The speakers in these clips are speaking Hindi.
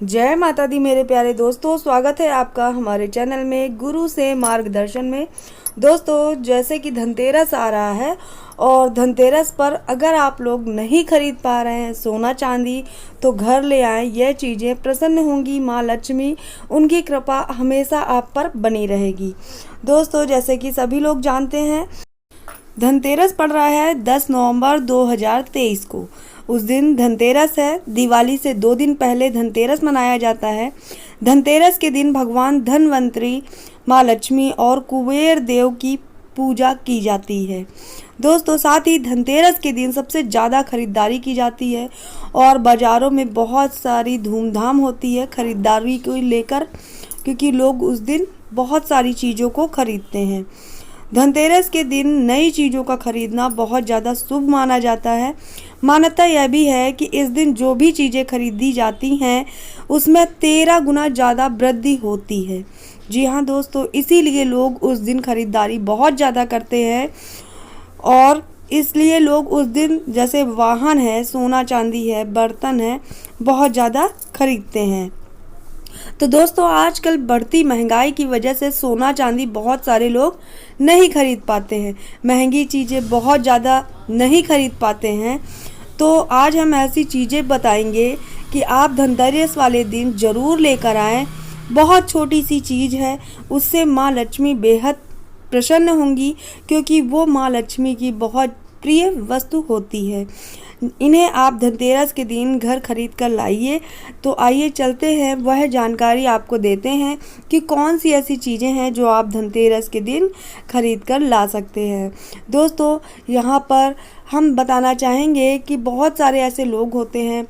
जय माता दी मेरे प्यारे दोस्तों, स्वागत है आपका हमारे चैनल में गुरु से मार्गदर्शन में। दोस्तों, जैसे कि धनतेरस आ रहा है और धनतेरस पर अगर आप लोग नहीं खरीद पा रहे हैं सोना चांदी तो घर ले आएं। यह चीज़ें प्रसन्न होंगी, माँ लक्ष्मी उनकी कृपा हमेशा आप पर बनी रहेगी। दोस्तों, जैसे कि सभी लोग जानते हैं, धनतेरस पड़ रहा है 10 नवंबर 2023 को। उस दिन धनतेरस है। दिवाली से 2 दिन पहले धनतेरस मनाया जाता है। धनतेरस के दिन भगवान धनवंतरी, माँ लक्ष्मी और कुबेर देव की पूजा की जाती है। दोस्तों, साथ ही धनतेरस के दिन सबसे ज़्यादा खरीदारी की जाती है और बाज़ारों में बहुत सारी धूमधाम होती है खरीदारी को लेकर, क्योंकि लोग उस दिन बहुत सारी चीज़ों को खरीदते हैं। धनतेरस के दिन नई चीज़ों का खरीदना बहुत ज़्यादा शुभ माना जाता है। मान्यता यह भी है कि इस दिन जो भी चीज़ें खरीदी जाती हैं उसमें 13 गुना ज़्यादा वृद्धि होती है। जी हाँ दोस्तों, इसीलिए लोग उस दिन खरीदारी बहुत ज़्यादा करते हैं और इसलिए लोग उस दिन जैसे वाहन है, सोना चांदी है, बर्तन है, बहुत ज़्यादा खरीदते हैं। तो दोस्तों, आजकल बढ़ती महंगाई की वजह से सोना चांदी बहुत सारे लोग नहीं खरीद पाते हैं, महंगी चीज़ें बहुत ज़्यादा नहीं खरीद पाते हैं। तो आज हम ऐसी चीज़ें बताएंगे कि आप धनतेरस वाले दिन ज़रूर लेकर आएँ। बहुत छोटी सी चीज़ है, उससे माँ लक्ष्मी बेहद प्रसन्न होंगी, क्योंकि वो माँ लक्ष्मी की बहुत प्रिय वस्तु होती है। इन्हें आप धनतेरस के दिन घर खरीद कर लाइए। तो आइए चलते हैं, वह जानकारी आपको देते हैं कि कौन सी ऐसी चीज़ें हैं जो आप धनतेरस के दिन खरीद कर ला सकते हैं। दोस्तों, यहाँ पर हम बताना चाहेंगे कि बहुत सारे ऐसे लोग होते हैं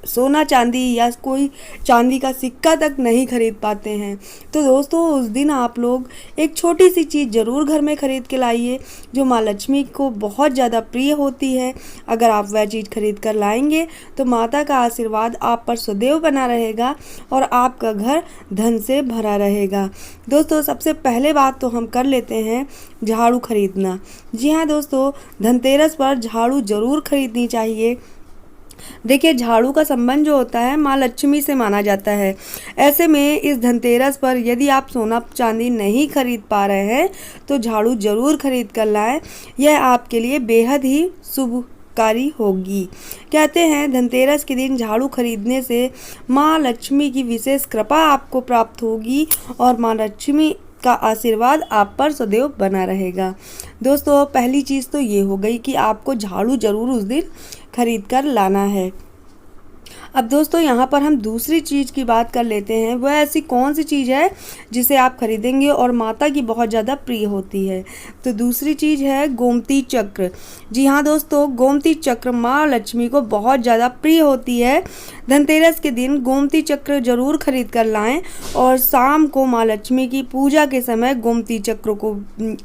सोना चांदी या कोई चांदी का सिक्का तक नहीं खरीद पाते हैं। तो दोस्तों, उस दिन आप लोग एक छोटी सी चीज़ ज़रूर घर में ख़रीद के लाइए जो माँ लक्ष्मी को बहुत ज़्यादा प्रिय होती है। अगर आप वह चीज़ खरीद कर लाएंगे तो माता का आशीर्वाद आप पर सदैव बना रहेगा और आपका घर धन से भरा रहेगा। दोस्तों, सबसे पहले बात तो हम कर लेते हैं झाड़ू खरीदना। जी हाँ दोस्तों, धनतेरस पर झाड़ू ज़रूर खरीदनी चाहिए। देखिए, झाड़ू का संबंध जो होता है माँ लक्ष्मी से माना जाता है। ऐसे में इस धनतेरस पर यदि आप सोना चांदी नहीं खरीद पा रहे हैं तो झाड़ू जरूर खरीद कर लाएं। यह आपके लिए बेहद ही शुभकारी होगी। कहते हैं धनतेरस के दिन झाड़ू खरीदने से माँ लक्ष्मी की विशेष कृपा आपको प्राप्त होगी और माँ लक्ष्मी का आशीर्वाद आप पर सदैव बना रहेगा। दोस्तों, पहली चीज़ तो ये हो गई कि आपको झाड़ू जरूर उस दिन खरीद कर लाना है। अब दोस्तों, यहाँ पर हम दूसरी चीज़ की बात कर लेते हैं। वह ऐसी कौन सी चीज़ है जिसे आप खरीदेंगे और माता की बहुत ज़्यादा प्रिय होती है। तो दूसरी चीज़ है गोमती चक्र। जी हाँ दोस्तों, गोमती चक्र माँ लक्ष्मी को बहुत ज़्यादा प्रिय होती है। धनतेरस के दिन गोमती चक्र जरूर खरीद कर लाएं और शाम को माँ लक्ष्मी की पूजा के समय गोमती चक्र को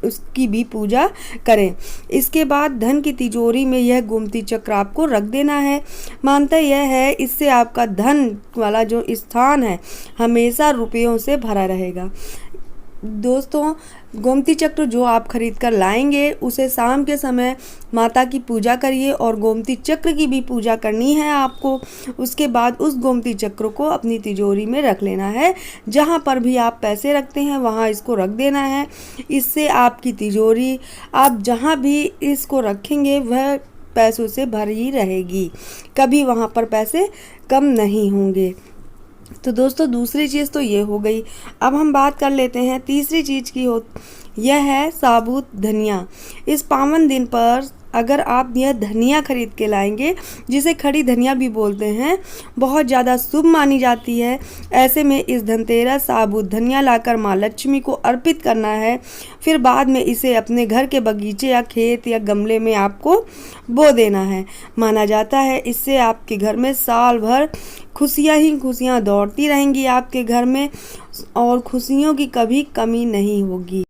उसकी भी पूजा करें। इसके बाद धन की तिजोरी में यह गोमती चक्र आपको रख देना है। मानता यह है इससे आपका धन वाला जो स्थान है हमेशा रुपयों से भरा रहेगा। दोस्तों, गोमती चक्र जो आप खरीद कर लाएंगे उसे शाम के समय माता की पूजा करिए और गोमती चक्र की भी पूजा करनी है आपको। उसके बाद उस गोमती चक्र को अपनी तिजोरी में रख लेना है। जहाँ पर भी आप पैसे रखते हैं वहाँ इसको रख देना है। इससे आपकी तिजोरी आप जहाँ भी इसको रखेंगे वह पैसों से भरी रहेगी, कभी वहाँ पर पैसे कम नहीं होंगे। तो दोस्तों, दूसरी चीज़ तो ये हो गई। अब हम बात कर लेते हैं तीसरी चीज़ की। यह है साबुत धनिया। इस पावन दिन पर अगर आप यह धनिया खरीद के लाएंगे, जिसे खड़ी धनिया भी बोलते हैं, बहुत ज़्यादा शुभ मानी जाती है। ऐसे में इस धनतेरस साबुत धनिया लाकर माँ लक्ष्मी को अर्पित करना है। फिर बाद में इसे अपने घर के बगीचे या खेत या गमले में आपको बो देना है। माना जाता है इससे आपके घर में साल भर खुशियाँ ही खुशियाँ दौड़ती रहेंगी आपके घर में और खुशियों की कभी कमी नहीं होगी।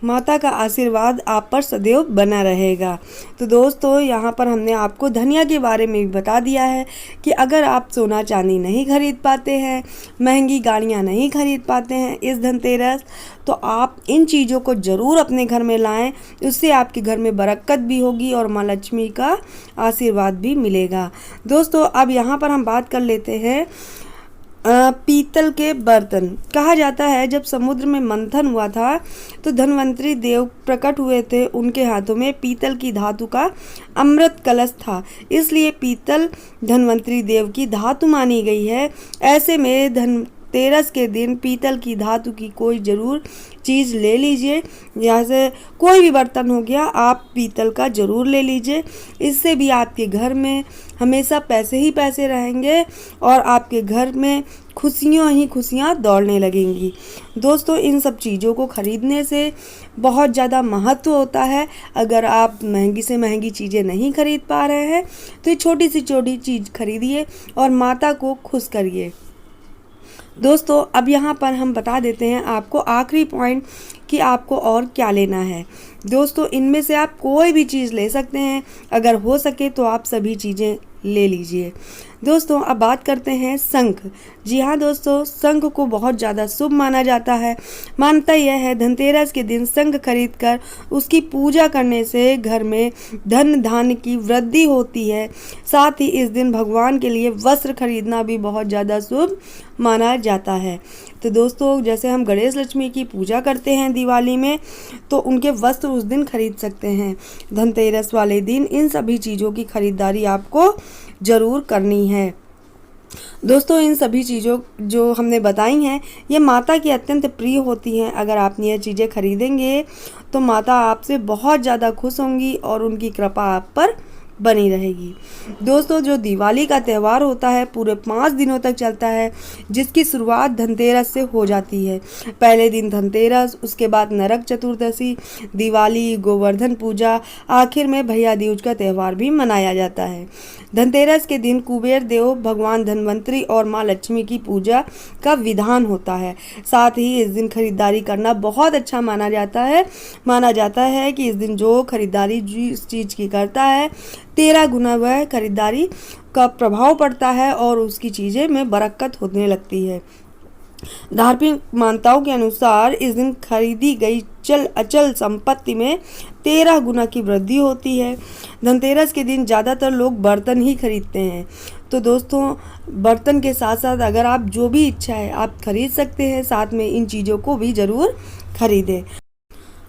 माता का आशीर्वाद आप पर सदैव बना रहेगा। तो दोस्तों, यहाँ पर हमने आपको धनिया के बारे में भी बता दिया है कि अगर आप सोना चांदी नहीं खरीद पाते हैं, महंगी गाड़ियाँ नहीं खरीद पाते हैं इस धनतेरस, तो आप इन चीज़ों को ज़रूर अपने घर में लाएं। उससे आपके घर में बरकत भी होगी और माँ लक्ष्मी का आशीर्वाद भी मिलेगा। दोस्तों, अब यहाँ पर हम बात कर लेते हैं पीतल के बर्तन। कहा जाता है जब समुद्र में मंथन हुआ था तो धन्वंतरी देव प्रकट हुए थे, उनके हाथों में पीतल की धातु का अमृत कलश था, इसलिए पीतल धन्वंतरी देव की धातु मानी गई है। ऐसे में धनतेरस के दिन पीतल की धातु की कोई ज़रूर चीज़ ले लीजिए, जैसे कोई भी बर्तन हो गया, आप पीतल का ज़रूर ले लीजिए। इससे भी आपके घर में हमेशा पैसे ही पैसे रहेंगे और आपके घर में खुशियाँ ही खुशियाँ दौड़ने लगेंगी। दोस्तों, इन सब चीज़ों को ख़रीदने से बहुत ज़्यादा महत्व होता है। अगर आप महंगी से महंगी चीज़ें नहीं खरीद पा रहे हैं तो ये छोटी सी छोटी चीज़ खरीदिए और माता को खुश करिए। दोस्तों, अब यहाँ पर हम बता देते हैं आपको आखिरी पॉइंट कि आपको और क्या लेना है। दोस्तों, इनमें से आप कोई भी चीज़ ले सकते हैं, अगर हो सके तो आप सभी चीज़ें ले लीजिए। दोस्तों, अब बात करते हैं शंख। जी हाँ दोस्तों, शंख को बहुत ज़्यादा शुभ माना जाता है। मान्यता यह है धनतेरस के दिन शंख खरीदकर उसकी पूजा करने से घर में धन धान्य की वृद्धि होती है। साथ ही इस दिन भगवान के लिए वस्त्र खरीदना भी बहुत ज़्यादा शुभ माना जाता है। तो दोस्तों, जैसे हम गणेश लक्ष्मी की पूजा करते हैं दिवाली में, तो उनके वस्त्र उस दिन खरीद सकते हैं। धनतेरस वाले दिन इन सभी चीज़ों की खरीदारी आपको ज़रूर करनी है। दोस्तों, इन सभी चीज़ों जो हमने बताई हैं ये माता की अत्यंत प्रिय होती हैं। अगर आप ये चीज़ें खरीदेंगे तो माता आपसे बहुत ज़्यादा खुश होंगी और उनकी कृपा आप पर बनी रहेगी। दोस्तों, जो दिवाली का त्यौहार होता है पूरे 5 दिनों तक चलता है, जिसकी शुरुआत धनतेरस से हो जाती है। पहले दिन धनतेरस, उसके बाद नरक चतुर्दशी, दिवाली, गोवर्धन पूजा, आखिर में भैया दूज का त्यौहार भी मनाया जाता है। धनतेरस के दिन कुबेर देव, भगवान धन्वंतरी और माँ लक्ष्मी की पूजा का विधान होता है। साथ ही इस दिन खरीदारी करना बहुत अच्छा माना जाता है। माना जाता है कि इस दिन जो खरीदारी जिस चीज़ की करता है 13 गुना वह खरीदारी का प्रभाव पड़ता है और उसकी चीज़ें में बरकत होने लगती है। धार्मिक मान्यताओं के अनुसार इस दिन खरीदी गई चल अचल संपत्ति में 13 गुना की वृद्धि होती है। धनतेरस के दिन ज़्यादातर लोग बर्तन ही खरीदते हैं। तो दोस्तों, बर्तन के साथ साथ अगर आप जो भी इच्छा है आप खरीद सकते हैं, साथ में इन चीज़ों को भी ज़रूर खरीदें।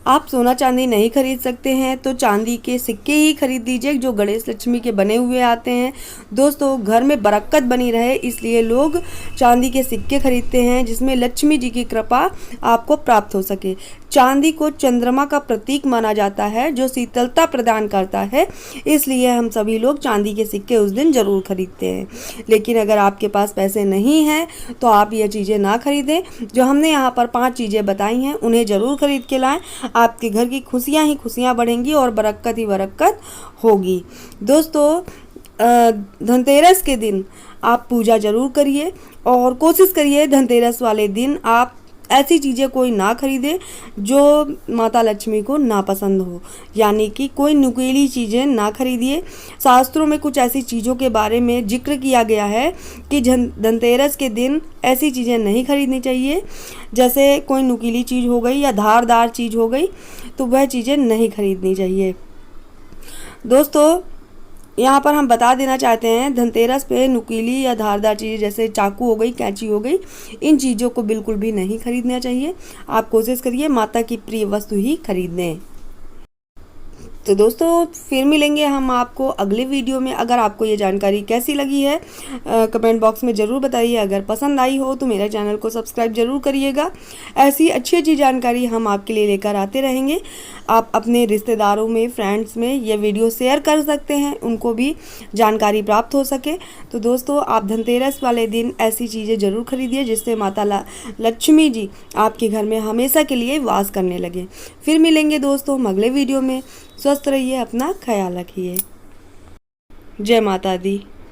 आप सोना चांदी नहीं खरीद सकते हैं तो चांदी के सिक्के ही खरीद लीजिए जो गणेश लक्ष्मी के बने हुए आते हैं। दोस्तों, घर में बरकत बनी रहे इसलिए लोग चांदी के सिक्के खरीदते हैं जिसमें लक्ष्मी जी की कृपा आपको प्राप्त हो सके। चांदी को चंद्रमा का प्रतीक माना जाता है जो शीतलता प्रदान करता है, इसलिए हम सभी लोग चांदी के सिक्के उस दिन ज़रूर खरीदते हैं। लेकिन अगर आपके पास पैसे नहीं हैं तो आप ये चीज़ें ना खरीदें। जो हमने यहाँ पर 5 चीज़ें बताई हैं उन्हें ज़रूर खरीद के लाएं। आपके घर की खुशियाँ ही खुशियाँ बढ़ेंगी और बरकत ही बरकत होगी। दोस्तों, धनतेरस के दिन आप पूजा ज़रूर करिए और कोशिश करिए धनतेरस वाले दिन आप ऐसी चीज़ें कोई ना खरीदें जो माता लक्ष्मी को नापसंद हो, यानी कि कोई नुकीली चीज़ें ना खरीदिए। शास्त्रों में कुछ ऐसी चीज़ों के बारे में जिक्र किया गया है कि धनतेरस के दिन ऐसी चीज़ें नहीं खरीदनी चाहिए, जैसे कोई नुकीली चीज़ हो गई या धारदार चीज़ हो गई, तो वह चीज़ें नहीं खरीदनी चाहिए। दोस्तों, यहाँ पर हम बता देना चाहते हैं धनतेरस पे नुकीली या धारदार चीज़ें जैसे चाकू हो गई, कैंची हो गई, इन चीज़ों को बिल्कुल भी नहीं खरीदना चाहिए। आप कोशिश करिए माता की प्रिय वस्तु ही खरीदें। तो दोस्तों, फिर मिलेंगे हम आपको अगले वीडियो में। अगर आपको ये जानकारी कैसी लगी है कमेंट बॉक्स में ज़रूर बताइए। अगर पसंद आई हो तो मेरे चैनल को सब्सक्राइब ज़रूर करिएगा। ऐसी अच्छी अच्छी जानकारी हम आपके लिए लेकर आते रहेंगे। आप अपने रिश्तेदारों में, फ्रेंड्स में ये वीडियो शेयर कर सकते हैं, उनको भी जानकारी प्राप्त हो सके। तो दोस्तों, आप धनतेरस वाले दिन ऐसी चीज़ें ज़रूर खरीदिए जिससे माता लक्ष्मी जी आपके घर में हमेशा के लिए वास करने लगे। फिर मिलेंगे दोस्तों हम अगले वीडियो में। स्वस्थ रहिए, अपना ख्याल रखिए। जय माता दी।